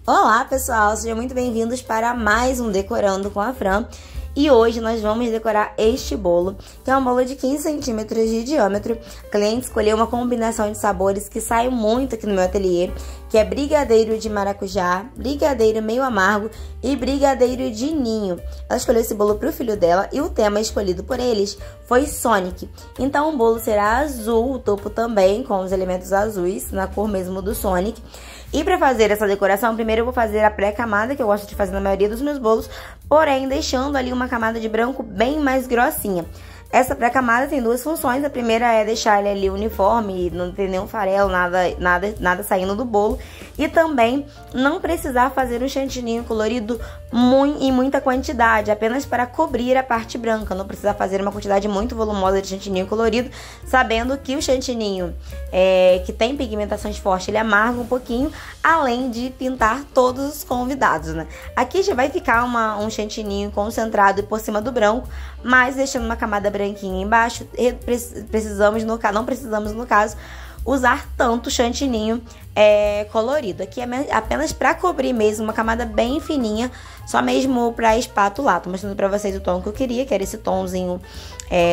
Olá pessoal, sejam muito bem-vindos para mais um Decorando com a Fran. E hoje nós vamos decorar este bolo, que é um bolo de 15 centímetros de diâmetro. O cliente escolheu uma combinação de sabores que sai muito aqui no meu ateliê, que é brigadeiro de maracujá, brigadeiro meio amargo e brigadeiro de ninho. Ela escolheu esse bolo para o filho dela e o tema escolhido por eles foi Sonic. Então o bolo será azul, o topo também com os elementos azuis, na cor mesmo do Sonic. E para fazer essa decoração, primeiro eu vou fazer a pré-camada, que eu gosto de fazer na maioria dos meus bolos, porém deixando ali uma camada de branco bem mais grossinha. Essa pré-camada tem duas funções. A primeira é deixar ele ali uniforme, não ter nenhum farelo, nada saindo do bolo. E também não precisar fazer um chantininho colorido em muita quantidade, apenas para cobrir a parte branca. Não precisa fazer uma quantidade muito volumosa de chantininho colorido, sabendo que o chantininho que tem pigmentações fortes, ele amarga um pouquinho, além de pintar todos os convidados, né? Aqui já vai ficar um chantininho concentrado por cima do branco, mas deixando uma camada branquinha embaixo. Não precisamos, no caso, usar tanto chantininho colorido. Aqui é apenas para cobrir mesmo, uma camada bem fininha, só mesmo para espatular. Tô mostrando para vocês o tom que eu queria, que era esse tomzinho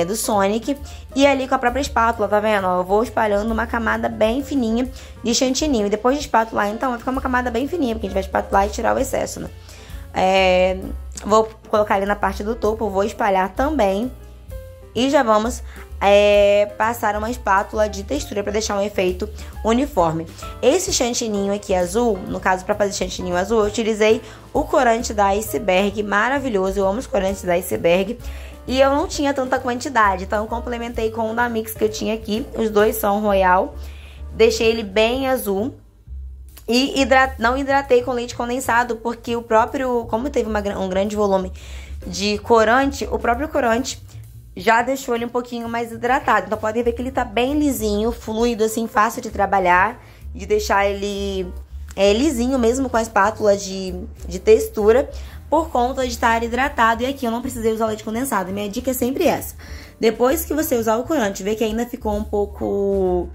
do Sonic. E ali com a própria espátula, tá vendo? Ó, eu vou espalhando uma camada bem fininha de chantininho. E depois de espatular, então, vai ficar uma camada bem fininha, porque a gente vai espatular e tirar o excesso, né? Vou colocar ali na parte do topo, vou espalhar também. E já vamos passar uma espátula de textura para deixar um efeito uniforme. Esse chantininho aqui azul, no caso para fazer chantininho azul, eu utilizei o corante da Iceberg, maravilhoso, eu amo os corantes da Iceberg. E eu não tinha tanta quantidade, então eu complementei com o da Mix que eu tinha aqui, os dois são Royal. Deixei ele bem azul. E não hidratei com leite condensado, porque o próprio, como teve um grande volume de corante, o próprio corante já deixou ele um pouquinho mais hidratado. Então podem ver que ele tá bem lisinho, fluido, assim, fácil de trabalhar, de deixar ele lisinho mesmo com a espátula de textura, por conta de estar hidratado. E aqui eu não precisei usar leite condensado, minha dica é sempre essa. Depois que você usar o corante, ver que ainda ficou um pouco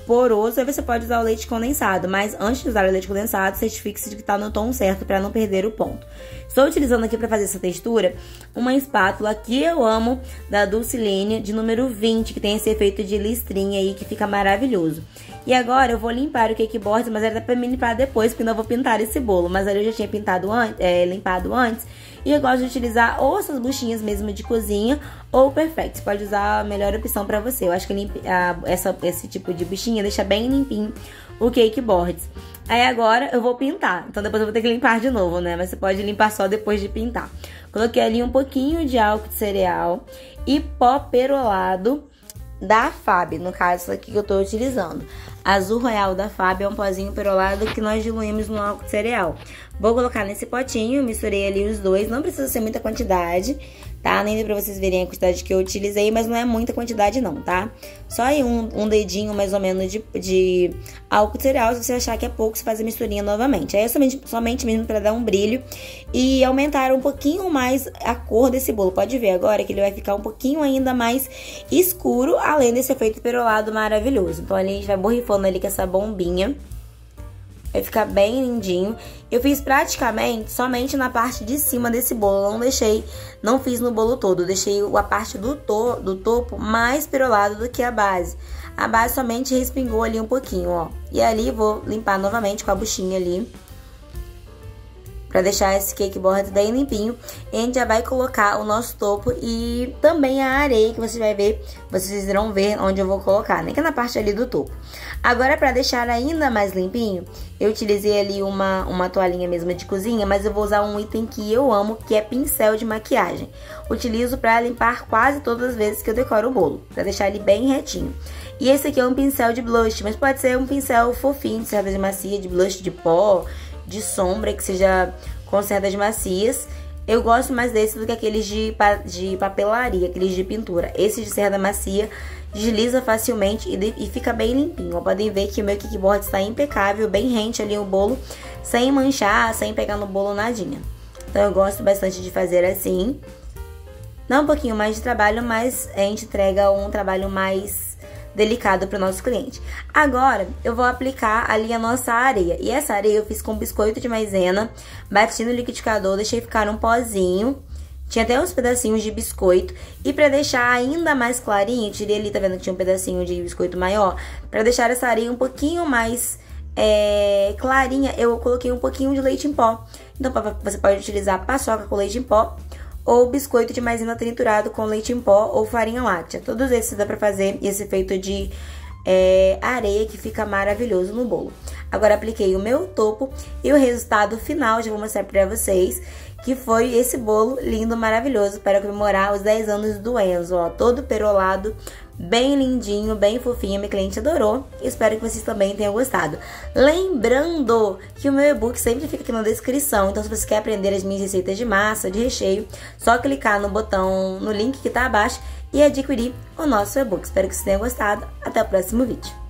poroso, aí você pode usar o leite condensado, mas antes de usar o leite condensado, certifique-se de que tá no tom certo para não perder o ponto. Estou utilizando aqui para fazer essa textura uma espátula que eu amo, da Dulciline, de número 20, que tem esse efeito de listrinha aí, que fica maravilhoso. E agora eu vou limpar o cake board, mas era para me limpar depois, porque ainda vou pintar esse bolo, mas ali eu já tinha limpado antes. E eu gosto de utilizar ou essas buchinhas mesmo de cozinha ou o Perfect. Você pode usar a melhor opção pra você. Eu acho que esse tipo de buchinha deixa bem limpinho o cake boards. Aí agora eu vou pintar. Então depois eu vou ter que limpar de novo, né? Mas você pode limpar só depois de pintar. Coloquei ali um pouquinho de álcool de cereal e pó perolado da Fab. No caso, isso aqui que eu tô utilizando. Azul Royal da Fab é um pozinho perolado que nós diluímos no álcool de cereal. Vou colocar nesse potinho, misturei ali os dois. Não precisa ser muita quantidade, tá? Nem deu pra vocês verem a quantidade que eu utilizei, mas não é muita quantidade não, tá? Só aí um dedinho mais ou menos de álcool de cereal. Se você achar que é pouco, você faz a misturinha novamente. Aí é somente mesmo pra dar um brilho e aumentar um pouquinho mais a cor desse bolo. Pode ver agora que ele vai ficar um pouquinho ainda mais escuro, além desse efeito perolado maravilhoso. Então ali a gente vai borrifando ali com essa bombinha. Vai ficar bem lindinho. Eu fiz praticamente somente na parte de cima desse bolo. Não fiz no bolo todo. Deixei a parte do topo mais perolado do que a base. A base somente respingou ali um pouquinho, ó. E ali vou limpar novamente com a buchinha ali, pra deixar esse cake board bem limpinho. E a gente já vai colocar o nosso topo e também a areia, que vocês irão ver onde eu vou colocar, né? Que é na parte ali do topo. Agora, pra deixar ainda mais limpinho, eu utilizei ali uma toalhinha mesmo de cozinha, mas eu vou usar um item que eu amo, que é pincel de maquiagem. Utilizo pra limpar quase todas as vezes que eu decoro o bolo, pra deixar ele bem retinho. E esse aqui é um pincel de blush, mas pode ser um pincel fofinho, de cerdas macia, de blush de pó, de sombra, que seja com cerdas macias. Eu gosto mais desse do que aqueles de papelaria, aqueles de pintura. Esse de cerda macia desliza facilmente e fica bem limpinho. Podem ver que o meu cake board está impecável, bem rente ali o bolo, sem manchar, sem pegar no bolo nadinha. Então eu gosto bastante de fazer assim. Dá um pouquinho mais de trabalho, mas a gente entrega um trabalho mais delicado para o nosso cliente. Agora, eu vou aplicar ali a nossa areia. E essa areia eu fiz com biscoito de maisena, bati no liquidificador, deixei ficar um pozinho. Tinha até uns pedacinhos de biscoito. E pra deixar ainda mais clarinho, eu tirei ali, tá vendo que tinha um pedacinho de biscoito maior? Pra deixar essa areia um pouquinho mais clarinha, eu coloquei um pouquinho de leite em pó. Então você pode utilizar paçoca com leite em pó ou biscoito de maisena triturado com leite em pó ou farinha láctea. Todos esses dá pra fazer esse efeito de areia que fica maravilhoso no bolo. Agora apliquei o meu topo e o resultado final já vou mostrar pra vocês, que foi esse bolo lindo, maravilhoso para comemorar os 10 anos do Enzo, ó, todo perolado, bem lindinho, bem fofinho, minha cliente adorou. Espero que vocês também tenham gostado. Lembrando que o meu e-book sempre fica aqui na descrição, então se você quer aprender as minhas receitas de massa, de recheio, só clicar no botão, no link que tá abaixo e adquirir o nosso e-book. Espero que vocês tenham gostado. Até o próximo vídeo.